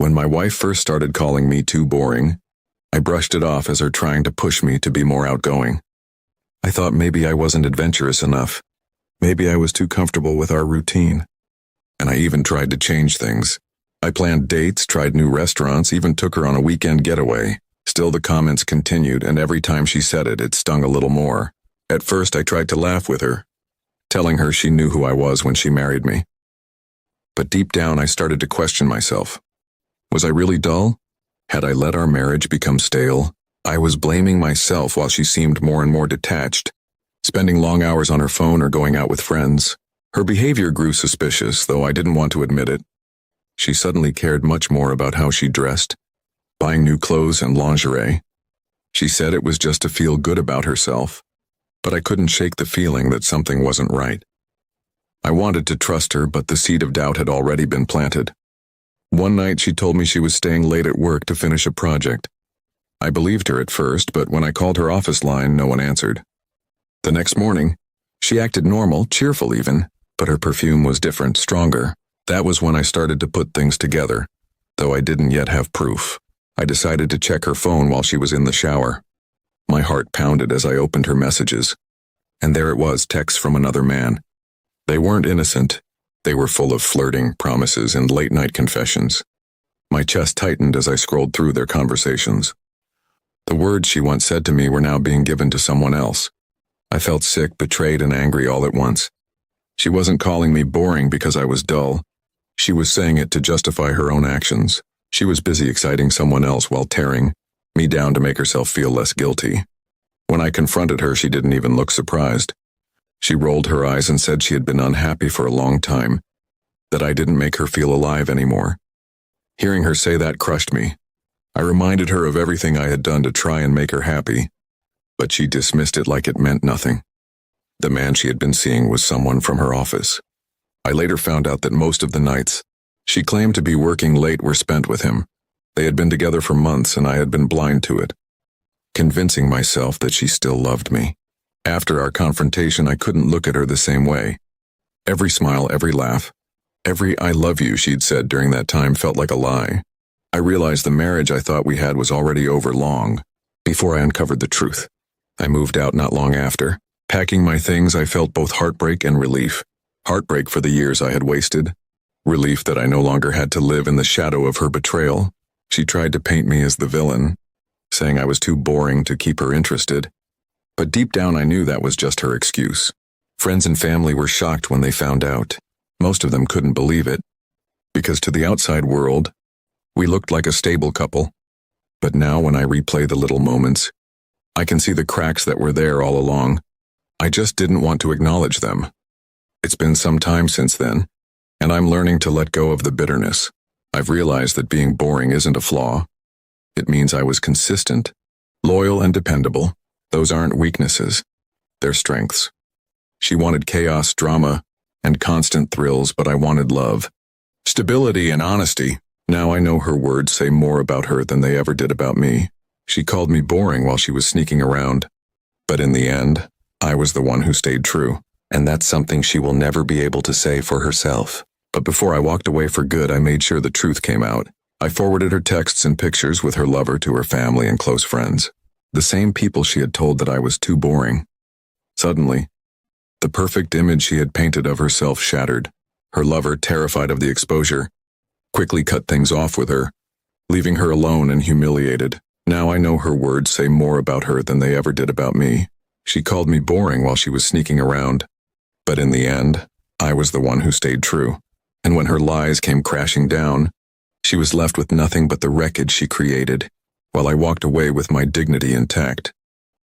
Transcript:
When my wife first started calling me too boring, I brushed it off as her trying to push me to be more outgoing. I thought maybe I wasn't adventurous enough. Maybe I was too comfortable with our routine. And I even tried to change things. I planned dates, tried new restaurants, even took her on a weekend getaway. Still the comments continued, and every time she said it, it stung a little more. At first I tried to laugh with her, telling her she knew who I was when she married me. But deep down I started to question myself. Was I really dull? Had I let our marriage become stale? I was blaming myself while she seemed more and more detached, spending long hours on her phone or going out with friends. Her behavior grew suspicious, though I didn't want to admit it. She suddenly cared much more about how she dressed, buying new clothes and lingerie. She said it was just to feel good about herself, but I couldn't shake the feeling that something wasn't right. I wanted to trust her, but the seed of doubt had already been planted. One night she told me she was staying late at work to finish a project. I believed her at first, but when I called her office line, no one answered. The next morning, she acted normal, cheerful even, but her perfume was different, stronger. That was when I started to put things together, though I didn't yet have proof. I decided to check her phone while she was in the shower. My heart pounded as I opened her messages, and there it was, texts from another man. They weren't innocent. They were full of flirting, promises, and late-night confessions. My chest tightened as I scrolled through their conversations. The words she once said to me were now being given to someone else. I felt sick, betrayed, and angry all at once. She wasn't calling me boring because I was dull. She was saying it to justify her own actions. She was busy exciting someone else while tearing me down to make herself feel less guilty. When I confronted her, she didn't even look surprised. She rolled her eyes and said she had been unhappy for a long time, that I didn't make her feel alive anymore. Hearing her say that crushed me. I reminded her of everything I had done to try and make her happy, but she dismissed it like it meant nothing. The man she had been seeing was someone from her office. I later found out that most of the nights she claimed to be working late were spent with him. They had been together for months and I had been blind to it, convincing myself that she still loved me. After our confrontation, I couldn't look at her the same way. Every smile, every laugh, every I love you she'd said during that time felt like a lie. I realized the marriage I thought we had was already over long before I uncovered the truth. I moved out not long after. Packing my things, I felt both heartbreak and relief. Heartbreak for the years I had wasted. Relief that I no longer had to live in the shadow of her betrayal. She tried to paint me as the villain, saying I was too boring to keep her interested. But deep down I knew that was just her excuse. Friends and family were shocked when they found out. Most of them couldn't believe it, because to the outside world, we looked like a stable couple. But now when I replay the little moments, I can see the cracks that were there all along. I just didn't want to acknowledge them. It's been some time since then, and I'm learning to let go of the bitterness. I've realized that being boring isn't a flaw. It means I was consistent, loyal, and dependable. Those aren't weaknesses, they're strengths. She wanted chaos, drama, and constant thrills, but I wanted love, stability, and honesty. Now I know her words say more about her than they ever did about me. She called me boring while she was sneaking around, but in the end, I was the one who stayed true, and that's something she will never be able to say for herself. But before I walked away for good, I made sure the truth came out. I forwarded her texts and pictures with her lover to her family and close friends. The same people she had told that I was too boring. Suddenly, the perfect image she had painted of herself shattered. Her lover, terrified of the exposure, quickly cut things off with her, leaving her alone and humiliated. Now I know her words say more about her than they ever did about me. She called me boring while she was sneaking around, but in the end, I was the one who stayed true. And when her lies came crashing down, she was left with nothing but the wreckage she created, while I walked away with my dignity intact.